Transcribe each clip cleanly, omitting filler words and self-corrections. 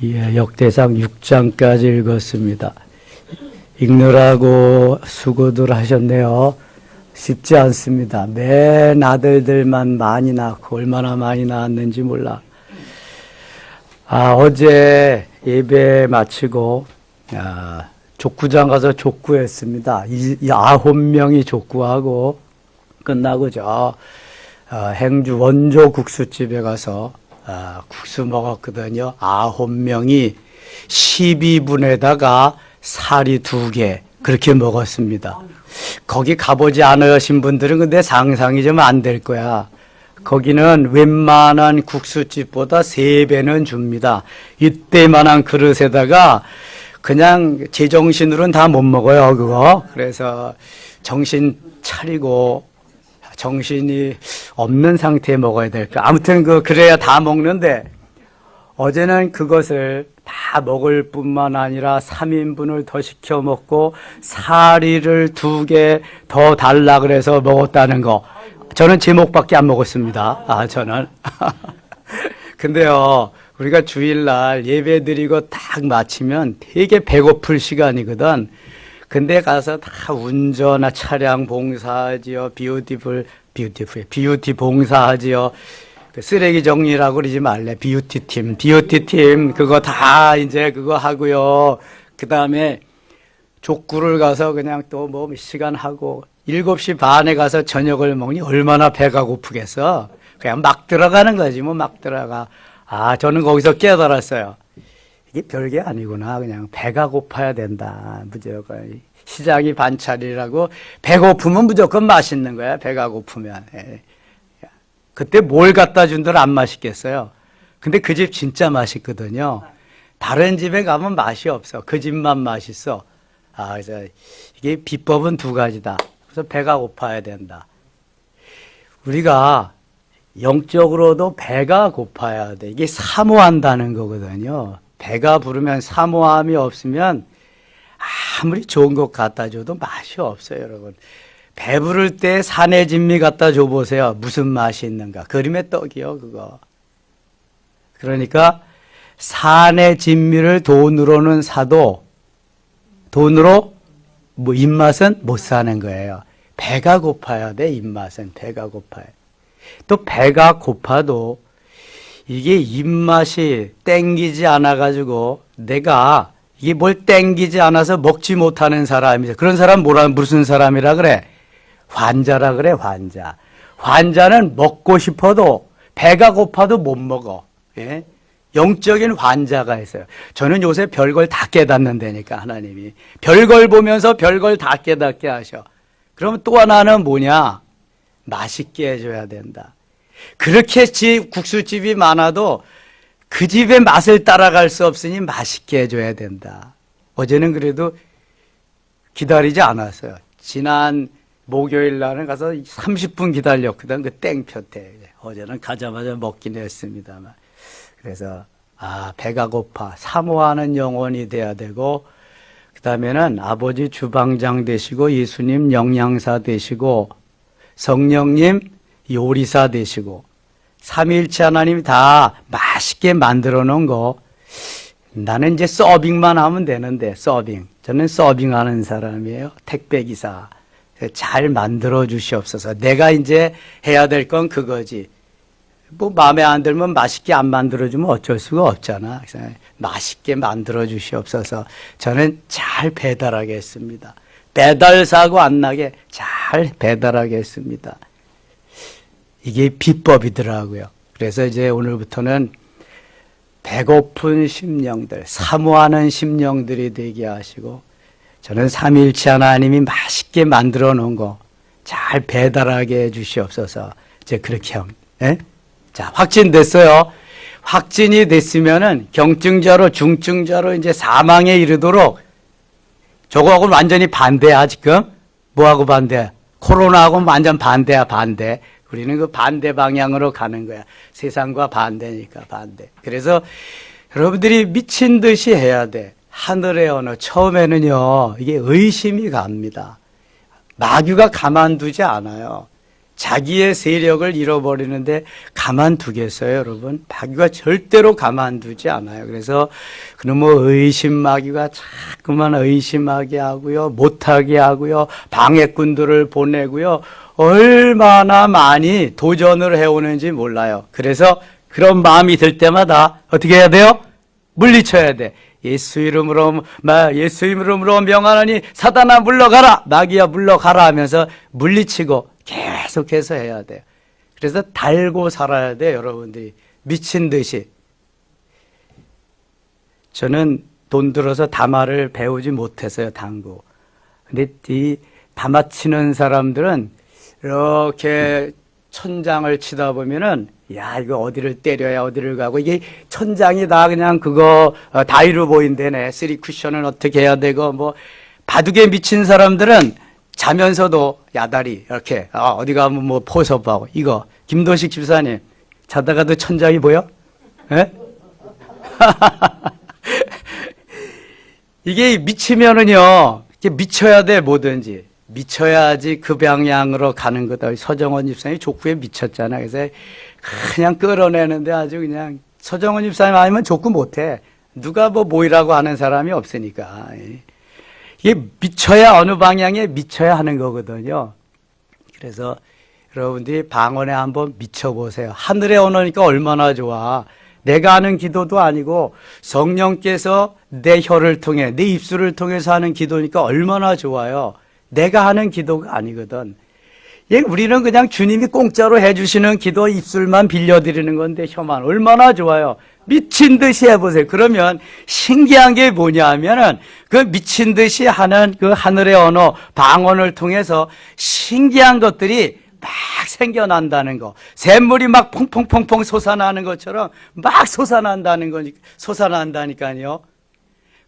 예, 역대상 6장까지 읽었습니다. 읽느라고 수고들 하셨네요. 쉽지 않습니다. 맨 아들들만 많이 낳고 얼마나 많이 낳았는지 몰라. 어제 예배 마치고 족구장 가서 족구했습니다. 9명이 족구하고 끝나고 행주 원조 국수집에 가서 국수 먹었거든요. 9명이 12분에다가 사리 2개 그렇게 먹었습니다. 거기 가보지 않으신 분들은 근데 상상이 좀 안 될 거야. 거기는 웬만한 국수집보다 3배는 줍니다. 이때만한 그릇에다가 그냥 제정신으로는 다 못 먹어요, 그거. 그래서 정신 차리고 정신이 없는 상태에 먹어야 될까. 아무튼 그래야 다 먹는데 어제는 그것을 다 먹을 뿐만 아니라 3인분을 더 시켜 먹고 사리를 2개 더 달라 그래서 먹었다는 거. 저는 제목밖에 안 먹었습니다. 저는. 근데요, 우리가 주일날 예배 드리고 딱 마치면 되게 배고플 시간이거든. 근데 가서 다 운전이나 차량 봉사하지요. 뷰티 봉사하지요. 쓰레기 정리라고 그러지 말래. 뷰티팀 그거 다 이제 그거 하고요. 그 다음에 족구를 가서 그냥 또 몇 시간 하고 7시 반에 가서 저녁을 먹니 얼마나 배가 고프겠어. 그냥 막 들어가는 거지 막 들어가. 저는 거기서 깨달았어요. 이게 별게 아니구나. 그냥 배가 고파야 된다. 무조건. 시작이 반찬이라고 배고프면 무조건 맛있는 거야. 배가 고프면. 그때 뭘 갖다 준들 안 맛있겠어요. 근데 그 집 진짜 맛있거든요. 다른 집에 가면 맛이 없어. 그 집만 맛있어. 그래서 이게 비법은 2가지다. 그래서 배가 고파야 된다. 우리가 영적으로도 배가 고파야 돼. 이게 사모한다는 거거든요. 배가 부르면 사모함이 없으면 아무리 좋은 것 갖다 줘도 맛이 없어요, 여러분. 배부를 때 산의 진미 갖다 줘보세요. 무슨 맛이 있는가. 그림의 떡이요, 그거. 그러니까 산의 진미를 돈으로는 사도 돈으로 입맛은 못 사는 거예요. 배가 고파야 돼, 입맛은. 배가 고파요. 또 배가 고파도 이게 입맛이 땡기지 않아가지고 내가 이게 뭘 땡기지 않아서 먹지 못하는 사람이죠. 그런 사람 무슨 사람이라 그래? 환자라 그래, 환자. 환자는 먹고 싶어도 배가 고파도 못 먹어. 예? 영적인 환자가 있어요. 저는 요새 별걸 다 깨닫는다니까, 하나님이. 별걸 보면서 별걸 다 깨닫게 하셔. 그러면 또 하나는 뭐냐? 맛있게 해줘야 된다. 그렇게 국수집이 많아도 그 집의 맛을 따라갈 수 없으니 맛있게 해줘야 된다. 어제는 그래도 기다리지 않았어요. 지난 목요일 날은 가서 30분 기다렸거든. 그 땡표 때. 어제는 가자마자 먹긴 했습니다만. 그래서 배가 고파. 사모하는 영혼이 돼야 되고, 그 다음에는 아버지 주방장 되시고, 예수님 영양사 되시고, 성령님 요리사 되시고, 삼위일체 하나님이 다 맛있게 만들어 놓은 거. 나는 이제 서빙만 하면 되는데, 서빙. 저는 서빙하는 사람이에요. 택배기사. 잘 만들어 주시옵소서. 내가 이제 해야 될 건 그거지. 마음에 안 들면 맛있게 안 만들어주면 어쩔 수가 없잖아. 그래서 맛있게 만들어 주시옵소서. 저는 잘 배달하겠습니다. 배달 사고 안 나게 잘 배달하겠습니다. 이게 비법이더라고요. 그래서 이제 오늘부터는 배고픈 심령들, 사모하는 심령들이 되게 하시고, 저는 삼위일체 하나님이 맛있게 만들어 놓은 거 잘 배달하게 해 주시옵소서. 이제 그렇게 합니다. 자, 확진됐어요. 확진이 됐으면은 경증자로 중증자로 이제 사망에 이르도록 저거하고는 완전히 반대야, 지금. 뭐하고 반대야? 코로나하고는 완전 반대야, 반대. 우리는 그 반대 방향으로 가는 거야. 세상과 반대니까 반대. 그래서 여러분들이 미친 듯이 해야 돼. 하늘의 언어. 처음에는요, 이게 의심이 갑니다. 마귀가 가만두지 않아요. 자기의 세력을 잃어버리는데 가만두겠어요, 여러분? 마귀가 절대로 가만두지 않아요. 그래서 그놈의 의심마귀가 자꾸만 의심하게 하고요, 못하게 하고요, 방해꾼들을 보내고요, 얼마나 많이 도전을 해오는지 몰라요. 그래서 그런 마음이 들 때마다 어떻게 해야 돼요? 물리쳐야 돼. 예수 이름으로 명하노니 사단아 물러가라, 마귀야 물러가라 하면서 물리치고 계속해서 해야 돼요. 그래서 달고 살아야 돼요, 여러분들이. 미친 듯이. 저는 돈 들어서 담화를 배우지 못했어요, 당구. 근데 이 담화 치는 사람들은 이렇게 천장을 치다 보면은 야, 이거 어디를 때려야 어디를 가고, 이게 천장이 다 그냥 그거 다이로 보인대네. 쓰리 쿠션은 어떻게 해야 되고, 뭐 바둑에 미친 사람들은 자면서도 야다리 이렇게 어디 가면 뭐 포섭하고. 이거 김도식 집사님 자다가도 천장이 보여? 예? 이게 미치면은요, 이게 미쳐야 돼. 뭐든지 미쳐야지 그 방향으로 가는 거다. 서정원 집사님이 족구에 미쳤잖아. 그래서 그냥 끌어내는데 아주 그냥, 서정원 집사님 아니면 족구 못해. 누가 뭐 모이라고 하는 사람이 없으니까. 이게 미쳐야, 어느 방향에 미쳐야 하는 거거든요. 그래서 여러분들이 방언에 한번 미쳐보세요. 하늘에 오니까 얼마나 좋아. 내가 하는 기도도 아니고 성령께서 내 혀를 통해, 내 입술을 통해서 하는 기도니까 얼마나 좋아요. 내가 하는 기도가 아니거든. 우리는 그냥 주님이 공짜로 해주시는 기도 입술만 빌려드리는 건데 혀만 얼마나 좋아요. 미친 듯이 해보세요. 그러면 신기한 게 뭐냐 하면은 그 미친 듯이 하는 그 하늘의 언어, 방언을 통해서 신기한 것들이 막 생겨난다는 거. 샘물이 막 퐁퐁퐁퐁 솟아나는 것처럼 막 솟아난다니까요.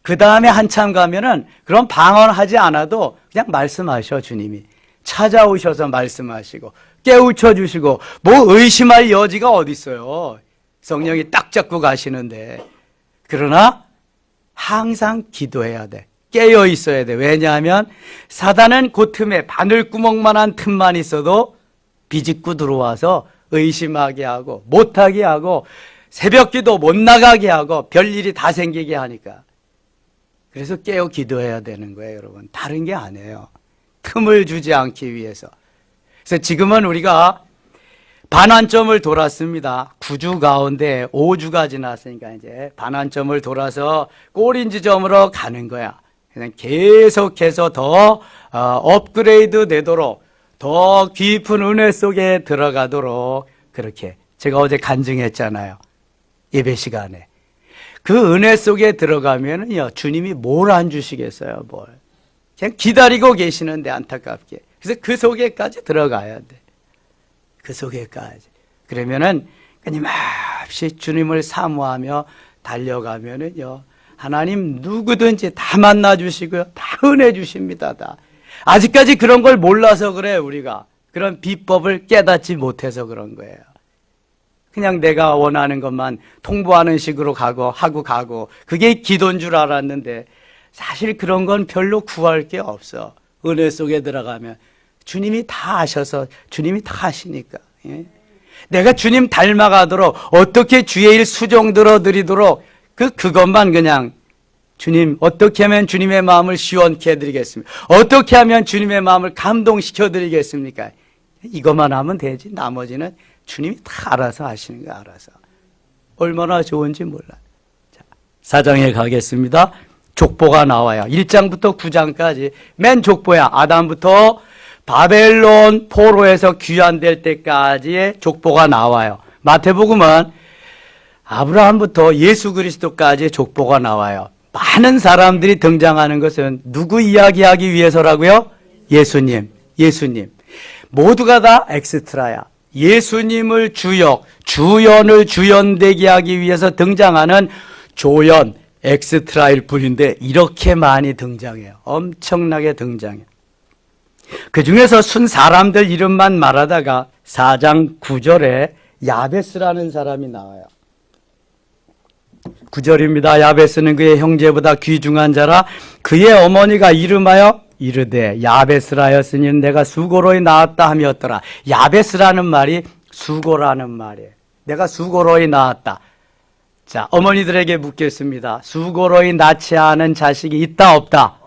그 다음에 한참 가면은 그런 방언하지 않아도 그냥 말씀하셔, 주님이. 찾아오셔서 말씀하시고 깨우쳐 주시고, 뭐 의심할 여지가 어디 있어요. 성령이 딱 잡고 가시는데. 그러나 항상 기도해야 돼. 깨어 있어야 돼. 왜냐하면 사단은 그 틈에 바늘구멍만한 틈만 있어도 비집고 들어와서 의심하게 하고 못하게 하고 새벽기도 못 나가게 하고 별일이 다 생기게 하니까. 그래서 깨어 기도해야 되는 거예요, 여러분. 다른 게 아니에요. 틈을 주지 않기 위해서. 그래서 지금은 우리가 반환점을 돌았습니다. 9주 가운데 5주가 지났으니까 이제 반환점을 돌아서 골인지점으로 가는 거야. 그냥 계속해서 더 업그레이드 되도록, 더 깊은 은혜 속에 들어가도록, 그렇게 제가 어제 간증했잖아요, 예배 시간에. 그 은혜 속에 들어가면은요, 주님이 뭘 안 주시겠어요, 뭘. 그냥 기다리고 계시는데, 안타깝게. 그래서 그 속에까지 들어가야 돼. 그 속에까지. 그러면은 끊임없이 주님을 사모하며 달려가면은요, 하나님 누구든지 다 만나주시고요, 다 은혜 주십니다, 다. 아직까지 그런 걸 몰라서 그래, 우리가. 그런 비법을 깨닫지 못해서 그런 거예요. 그냥 내가 원하는 것만 통보하는 식으로 가고, 그게 기도인 줄 알았는데, 사실 그런 건 별로 구할 게 없어. 은혜 속에 들어가면 주님이 다 아셔서, 주님이 다 하시니까. 예? 내가 주님 닮아가도록, 어떻게 주의 일 수종 들어드리도록, 그것만 그냥, 주님 어떻게 하면 주님의 마음을 시원케 해드리겠습니까? 어떻게 하면 주님의 마음을 감동시켜 드리겠습니까? 이것만 하면 되지. 나머지는 주님이 다 알아서 하시는 거, 알아서. 얼마나 좋은지 몰라. 자, 4장에 가겠습니다. 족보가 나와요. 1장부터 9장까지 맨 족보야. 아담부터 바벨론 포로에서 귀환될 때까지의 족보가 나와요. 마태복음은 아브라함부터 예수 그리스도까지의 족보가 나와요. 많은 사람들이 등장하는 것은 누구 이야기하기 위해서라고요? 예수님. 모두가 다 엑스트라야. 예수님을 주연을 주연되게 하기 위해서 등장하는 조연, 엑스트라일 뿐인데 이렇게 많이 등장해요. 엄청나게 등장해요. 그 중에서 순 사람들 이름만 말하다가 4장 9절에 야베스라는 사람이 나와요. 9절입니다. 야베스는 그의 형제보다 귀중한 자라. 그의 어머니가 이름하여 이르되 야베스라였으니 내가 수고로이 낳았다 하였더라. 야베스라는 말이 수고라는 말이에요. 내가 수고로이 낳았다. 자, 어머니들에게 묻겠습니다. 수고로이 낳지 않은 자식이 있다 없다?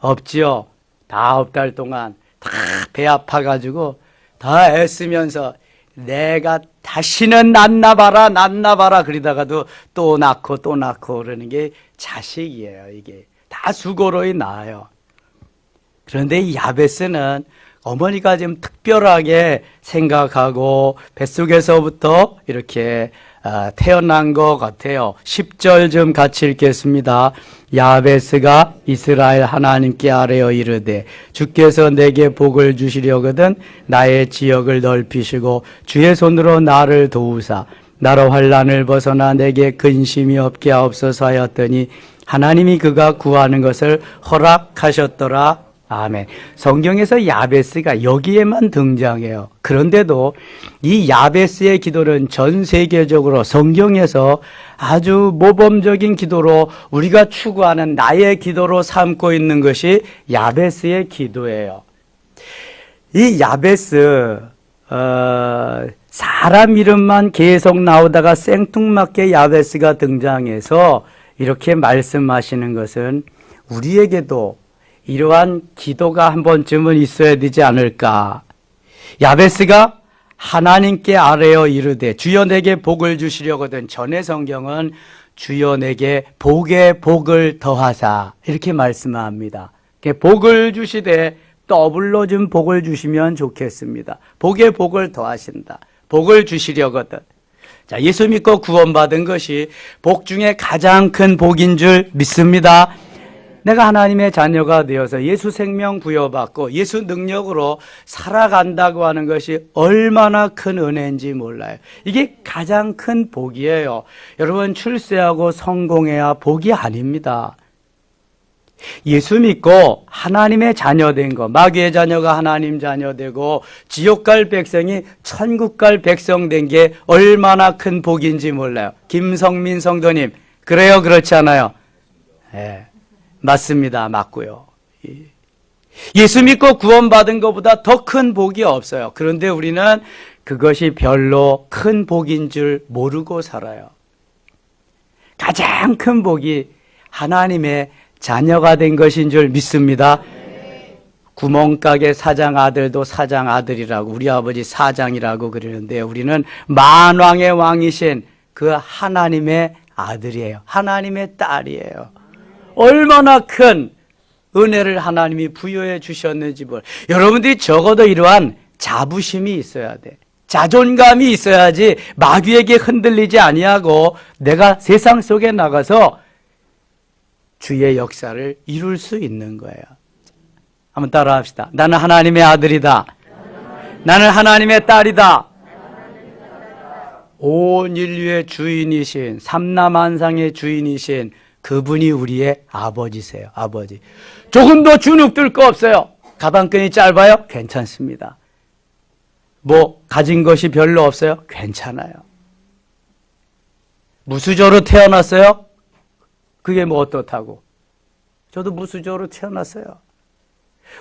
없지요. 다 9달 동안 다 배 아파가지고 다 애쓰면서 내가 다시는 낳나봐라 그러다가도 또 낳고 또 낳고 그러는 게 자식이에요. 이게 다 수고로이 낳아요. 그런데 이 야베스는 어머니가 좀 특별하게 생각하고 뱃속에서부터 이렇게 태어난 것 같아요. 10절 좀 같이 읽겠습니다. 야베스가 이스라엘 하나님께 아뢰어 이르되 주께서 내게 복을 주시려거든 나의 지역을 넓히시고 주의 손으로 나를 도우사 나로 환난을 벗어나 내게 근심이 없게 하옵소서 하였더니 하나님이 그가 구하는 것을 허락하셨더라. 아멘. 성경에서 야베스가 여기에만 등장해요. 그런데도 이 야베스의 기도는 전 세계적으로 성경에서 아주 모범적인 기도로 우리가 추구하는 나의 기도로 삼고 있는 것이 야베스의 기도예요. 이 야베스 사람 이름만 계속 나오다가 생뚱맞게 야베스가 등장해서 이렇게 말씀하시는 것은 우리에게도 이러한 기도가 한 번쯤은 있어야 되지 않을까. 야베스가 하나님께 아뢰어 이르되 주여 내게 복을 주시려거든. 전의 성경은 주여 내게 복에 복을 더하사 이렇게 말씀합니다. 복을 주시되 더블로 좀 복을 주시면 좋겠습니다. 복에 복을 더하신다. 복을 주시려거든. 자, 예수 믿고 구원받은 것이 복 중에 가장 큰 복인 줄 믿습니다. 내가 하나님의 자녀가 되어서 예수 생명 부여받고 예수 능력으로 살아간다고 하는 것이 얼마나 큰 은혜인지 몰라요. 이게 가장 큰 복이에요. 여러분, 출세하고 성공해야 복이 아닙니다. 예수 믿고 하나님의 자녀 된 거, 마귀의 자녀가 하나님 자녀 되고 지옥 갈 백성이 천국 갈 백성 된 게 얼마나 큰 복인지 몰라요. 김성민 성도님, 그래요, 그렇지 않아요? 네. 맞습니다. 맞고요. 예수 믿고 구원받은 것보다 더 큰 복이 없어요. 그런데 우리는 그것이 별로 큰 복인 줄 모르고 살아요. 가장 큰 복이 하나님의 자녀가 된 것인 줄 믿습니다. 구멍가게 사장 아들도 사장 아들이라고, 우리 아버지 사장이라고 그러는데 우리는 만왕의 왕이신 그 하나님의 아들이에요. 하나님의 딸이에요. 얼마나 큰 은혜를 하나님이 부여해 주셨는지 몰라요. 여러분들이 적어도 이러한 자부심이 있어야 돼. 자존감이 있어야지 마귀에게 흔들리지 아니하고 내가 세상 속에 나가서 주의 역사를 이룰 수 있는 거예요. 한번 따라 합시다. 나는 하나님의 아들이다. 나는 하나님의 딸이다. 온 인류의 주인이신, 삼라만상의 주인이신 그분이 우리의 아버지세요. 아버지. 조금도 주눅 들 거 없어요. 가방끈이 짧아요? 괜찮습니다. 뭐 가진 것이 별로 없어요? 괜찮아요. 무수저로 태어났어요? 그게 뭐 어떻다고? 저도 무수저로 태어났어요.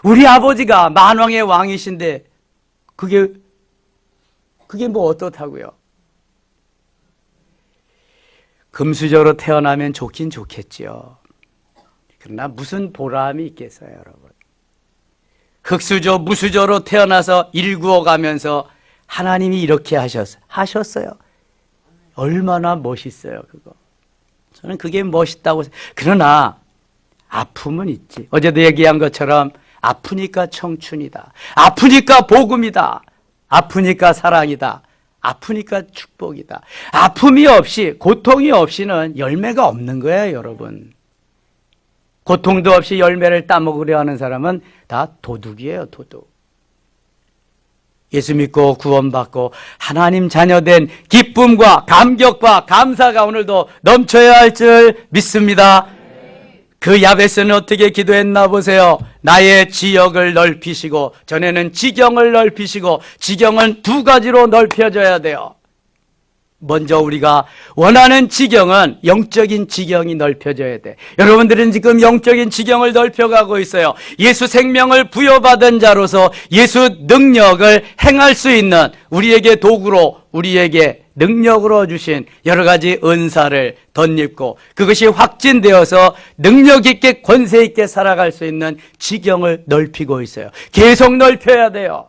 우리 아버지가 만왕의 왕이신데 그게 뭐 어떻다고요? 금수저로 태어나면 좋긴 좋겠지요. 그러나 무슨 보람이 있겠어요, 여러분. 흙수저, 무수저로 태어나서 일구어 가면서 하나님이 이렇게 하셨어요. 얼마나 멋있어요, 그거. 저는 그게 멋있다고. 그러나 아픔은 있지. 어제도 얘기한 것처럼 아프니까 청춘이다. 아프니까 복음이다. 아프니까 사랑이다. 아프니까 축복이다. 아픔이 없이, 고통이 없이는 열매가 없는 거예요, 여러분. 고통도 없이 열매를 따먹으려 하는 사람은 다 도둑이에요, 도둑. 예수 믿고 구원받고 하나님 자녀된 기쁨과 감격과 감사가 오늘도 넘쳐야 할 줄 믿습니다. 그 야베스는 어떻게 기도했나 보세요. 나의 지역을 넓히시고, 전에는 지경을 넓히시고, 지경은 두 가지로 넓혀져야 돼요. 먼저 우리가 원하는 지경은 영적인 지경이 넓혀져야 돼. 여러분들은 지금 영적인 지경을 넓혀가고 있어요. 예수 생명을 부여받은 자로서 예수 능력을 행할 수 있는 우리에게 도구로, 우리에게 능력으로 주신 여러 가지 은사를 덧입고 그것이 확진되어서 능력 있게 권세 있게 살아갈 수 있는 지경을 넓히고 있어요. 계속 넓혀야 돼요.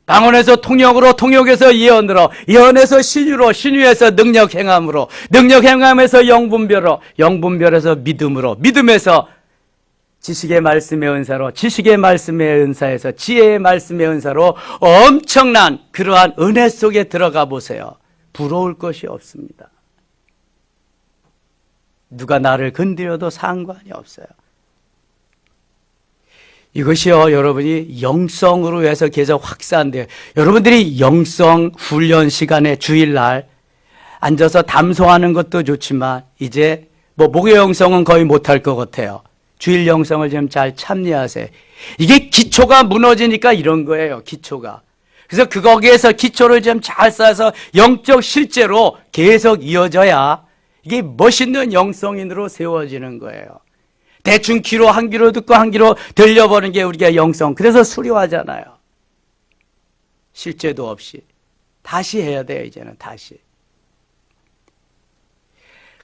방언에서 통역으로, 통역에서 예언으로, 예언에서 신유로, 신유에서 능력 행함으로, 능력 행함에서 영분별로, 영분별에서 믿음으로, 믿음에서 지식의 말씀의 은사로, 지식의 말씀의 은사에서 지혜의 말씀의 은사로 엄청난 그러한 은혜 속에 들어가 보세요. 부러울 것이 없습니다. 누가 나를 건드려도 상관이 없어요. 이것이요, 여러분이 영성으로 해서 계속 확산돼요. 여러분들이 영성 훈련 시간에 주일날 앉아서 담소하는 것도 좋지만 이제 목요 영성은 거의 못할 것 같아요. 주일 영성을 좀 잘 참여하세요. 이게 기초가 무너지니까 이런 거예요, 기초가. 그래서 거기에서 기초를 좀 잘 쌓아서 영적 실제로 계속 이어져야 이게 멋있는 영성인으로 세워지는 거예요. 대충 귀로 한 귀로 듣고 한 귀로 들려보는 게 우리가 영성. 그래서 수료하잖아요. 실제도 없이. 다시 해야 돼요, 이제는 다시.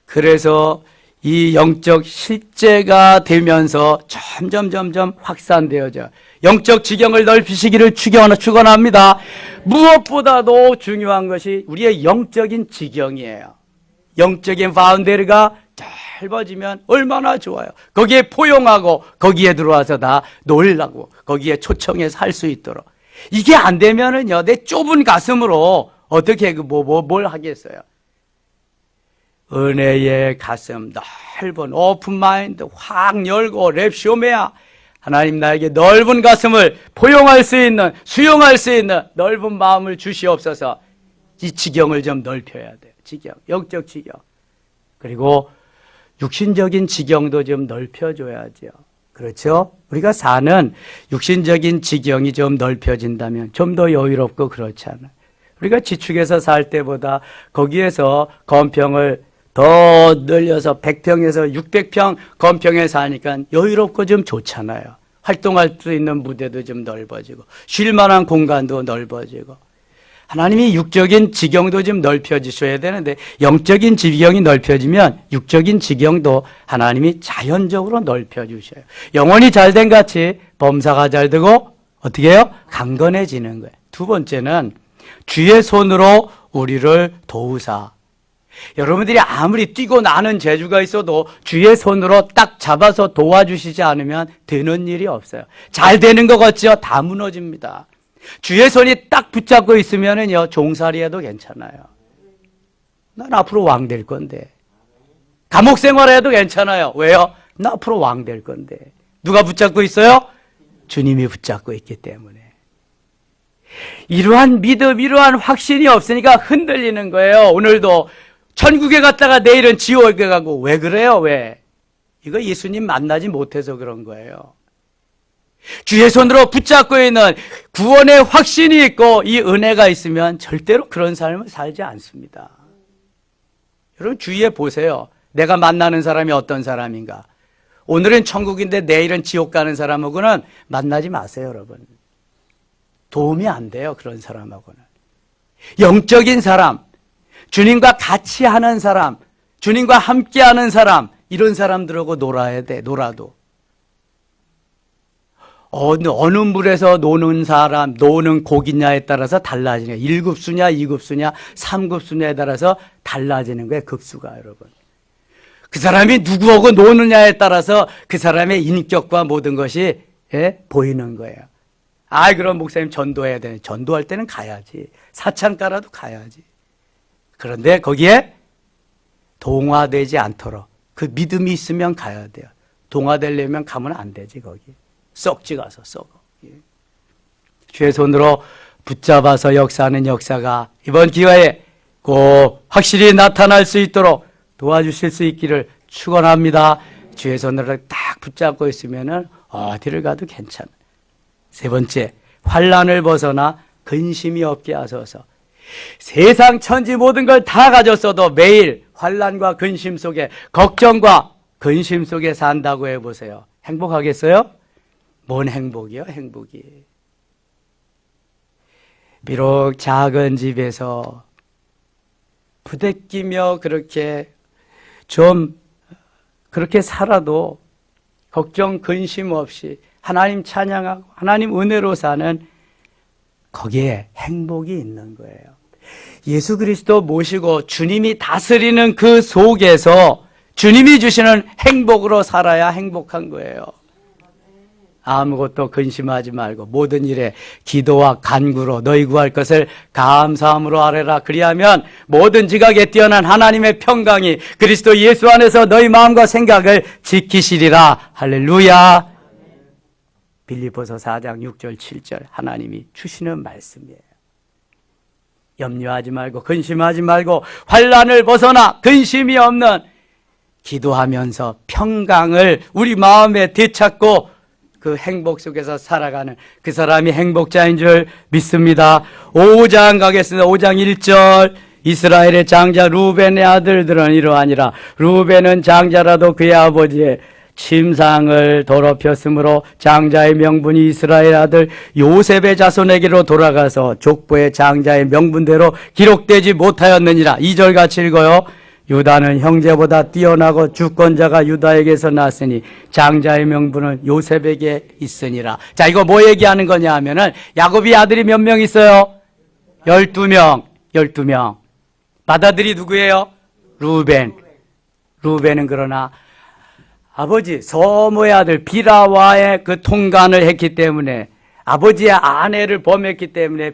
그래서 이 영적 실제가 되면서 점점 확산되어져. 영적 지경을 넓히시기를 축원합니다. 무엇보다도 중요한 것이 우리의 영적인 지경이에요. 영적인 바운데리가 넓어지면 얼마나 좋아요. 거기에 포용하고 거기에 들어와서 다 놀라고 거기에 초청해서 할 수 있도록. 이게 안 되면은요, 내 좁은 가슴으로 어떻게 뭘 하겠어요. 은혜의 가슴 넓은 오픈 마인드 확 열고 랩쇼메야 하나님 나에게 넓은 가슴을 포용할 수 있는, 수용할 수 있는 넓은 마음을 주시옵소서. 이 지경을 좀 넓혀야 돼요. 지경, 영적 지경. 그리고 육신적인 지경도 좀 넓혀줘야죠. 그렇죠? 우리가 사는 육신적인 지경이 좀 넓혀진다면 좀 더 여유롭고 그렇잖아요. 우리가 지축에서 살 때보다 거기에서 건평을 더 늘려서 100평에서 600평 건평에 사니까 여유롭고 좀 좋잖아요. 활동할 수 있는 무대도 좀 넓어지고 쉴 만한 공간도 넓어지고 하나님이 육적인 지경도 좀 넓혀주셔야 되는데 영적인 지경이 넓혀지면 육적인 지경도 하나님이 자연적으로 넓혀주셔요. 영혼이 잘된 같이 범사가 잘 되고 어떻게 해요? 강건해지는 거예요. 두 번째는 주의 손으로 우리를 도우사. 여러분들이 아무리 뛰고 나는 재주가 있어도 주의 손으로 딱 잡아서 도와주시지 않으면 되는 일이 없어요. 잘 되는 것 같지요? 다 무너집니다. 주의 손이 딱 붙잡고 있으면은요, 종살이 해도 괜찮아요. 난 앞으로 왕 될 건데. 감옥 생활해도 괜찮아요. 왜요? 나 앞으로 왕 될 건데. 누가 붙잡고 있어요? 주님이 붙잡고 있기 때문에. 이러한 믿음, 이러한 확신이 없으니까 흔들리는 거예요. 오늘도 천국에 갔다가 내일은 지옥에 가고. 왜 그래요? 왜? 이거 예수님 만나지 못해서 그런 거예요. 주의 손으로 붙잡고 있는 구원의 확신이 있고 이 은혜가 있으면 절대로 그런 삶을 살지 않습니다. 여러분 주위에 보세요. 내가 만나는 사람이 어떤 사람인가. 오늘은 천국인데 내일은 지옥 가는 사람하고는 만나지 마세요, 여러분. 도움이 안 돼요, 그런 사람하고는. 영적인 사람, 주님과 같이 하는 사람, 주님과 함께 하는 사람, 이런 사람들하고 놀아야 돼, 놀아도. 어느 물에서 노는 사람, 노는 고기냐에 따라서 달라지는 거예요. 1급수냐, 2급수냐, 3급수냐에 따라서 달라지는 거예요, 급수가, 여러분. 그 사람이 누구하고 노느냐에 따라서 그 사람의 인격과 모든 것이 보이는 거예요. 그럼 목사님 전도해야 되네. 전도할 때는 가야지. 사창가라도 가야지. 그런데 거기에 동화되지 않도록 그 믿음이 있으면 가야 돼요. 동화되려면 가면 안 되지, 거기. 썩지 가서 썩어. 주의 손으로 붙잡아서 역사하는 역사가 이번 기회에 꼭 확실히 나타날 수 있도록 도와주실 수 있기를 축원합니다. 주의 손으로 딱 붙잡고 있으면은 어디를 가도 괜찮아. 세 번째, 환난을 벗어나 근심이 없게 하소서. 세상 천지 모든 걸 다 가졌어도 매일 환난과 근심 속에, 걱정과 근심 속에 산다고 해보세요. 행복하겠어요? 뭔 행복이요? 행복이. 비록 작은 집에서 부대끼며 그렇게 살아도 걱정 근심 없이 하나님 찬양하고 하나님 은혜로 사는, 거기에 행복이 있는 거예요. 예수 그리스도 모시고 주님이 다스리는 그 속에서 주님이 주시는 행복으로 살아야 행복한 거예요. 아무것도 근심하지 말고 모든 일에 기도와 간구로 너희 구할 것을 감사함으로 아뢰라. 그리하면 모든 지각에 뛰어난 하나님의 평강이 그리스도 예수 안에서 너희 마음과 생각을 지키시리라. 할렐루야. 빌립보서 4장 6절 7절 하나님이 주시는 말씀이에요. 염려하지 말고 근심하지 말고 환난을 벗어나 근심이 없는, 기도하면서 평강을 우리 마음에 되찾고 그 행복 속에서 살아가는 그 사람이 행복자인 줄 믿습니다. 5장 가겠습니다. 5장 1절 이스라엘의 장자 루벤의 아들들은 이러하니라. 루벤은 장자라도 그의 아버지의 침상을 더럽혔으므로 장자의 명분이 이스라엘 아들 요셉의 자손에게로 돌아가서 족보의 장자의 명분대로 기록되지 못하였느니라. 2절 같이 읽어요. 유다는 형제보다 뛰어나고 주권자가 유다에게서 났으니 장자의 명분은 요셉에게 있으니라. 자, 이거 뭐 얘기하는 거냐 하면은 야곱이 아들이 몇 명 있어요? 12명. 12명. 맏아들이 누구예요? 루벤. 루벤은 그러나 아버지 서모의 아들 비라와의 그 통간을 했기 때문에, 아버지의 아내를 범했기 때문에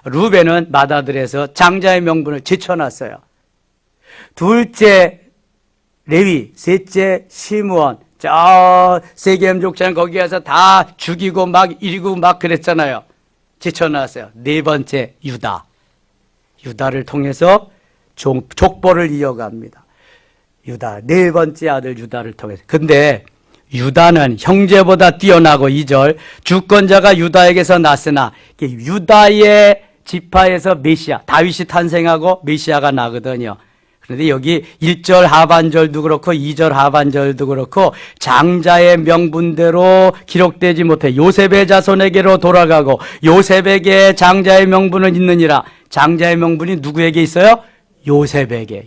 루벤은 맏아들에서 장자의 명분을 제쳐놨어요. 둘째 레위, 셋째 시므온, 세겜 족장 거기 가서 다 죽이고 막 이리고 막 그랬잖아요. 제쳐놨어요. 네 번째 유다를 통해서 족보를 이어갑니다. 유다, 네 번째 아들 유다를 통해서. 근데 유다는 형제보다 뛰어나고 2절 주권자가 유다에게서 났으나, 유다의 지파에서 메시아, 다윗이 탄생하고 메시아가 나거든요. 그런데 여기 1절 하반절도 그렇고 2절 하반절도 그렇고 장자의 명분대로 기록되지 못해 요셉의 자손에게로 돌아가고 요셉에게 장자의 명분은 있느니라. 장자의 명분이 누구에게 있어요? 요셉에게.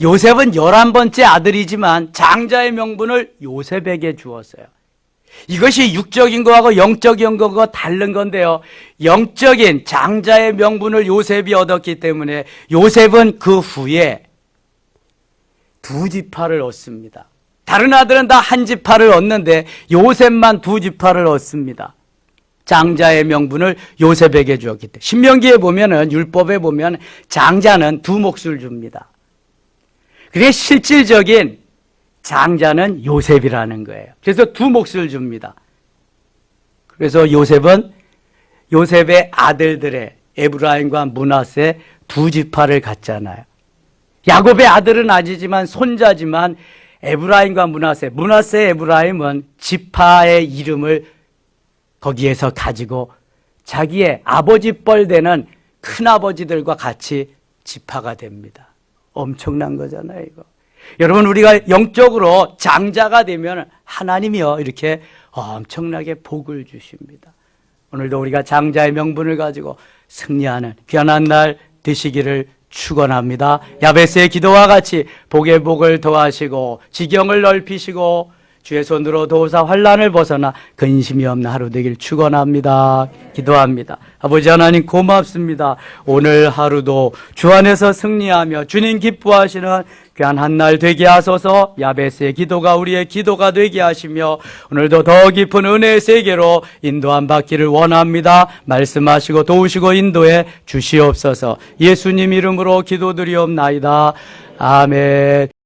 요셉은 11번째 아들이지만 장자의 명분을 요셉에게 주었어요. 이것이 육적인 거하고 영적인 거하고 다른 건데요. 영적인 장자의 명분을 요셉이 얻었기 때문에 요셉은 그 후에 2지파를 얻습니다. 다른 아들은 다 1지파를 얻는데 요셉만 2지파를 얻습니다. 장자의 명분을 요셉에게 주었기 때문에. 신명기에 보면은, 율법에 보면 장자는 2몫을 줍니다. 그게 실질적인 장자는 요셉이라는 거예요. 그래서 2몫을 줍니다. 그래서 요셉의 아들들의 에브라임과 므낫세 2지파를 갖잖아요. 야곱의 아들은 아니지만 손자지만 에브라임과 므낫세, 에브라임은 지파의 이름을 거기에서 가지고 자기의 아버지 뻘 되는 큰아버지들과 같이 지파가 됩니다. 엄청난 거잖아요, 이거. 여러분, 우리가 영적으로 장자가 되면 하나님이요 이렇게 엄청나게 복을 주십니다. 오늘도 우리가 장자의 명분을 가지고 승리하는 귀한 날 되시기를 축원합니다. 야베스의 기도와 같이 복의 복을 더하시고 지경을 넓히시고 주의 손으로 도우사 환난을 벗어나 근심이 없는 하루 되길 축원합니다. 기도합니다. 아버지 하나님 고맙습니다. 오늘 하루도 주 안에서 승리하며 주님 기뻐하시는 귀한 한날 되게 하소서. 야베스의 기도가 우리의 기도가 되게 하시며 오늘도 더 깊은 은혜의 세계로 인도함 받기를 원합니다. 말씀하시고 도우시고 인도해 주시옵소서. 예수님 이름으로 기도드리옵나이다. 아멘.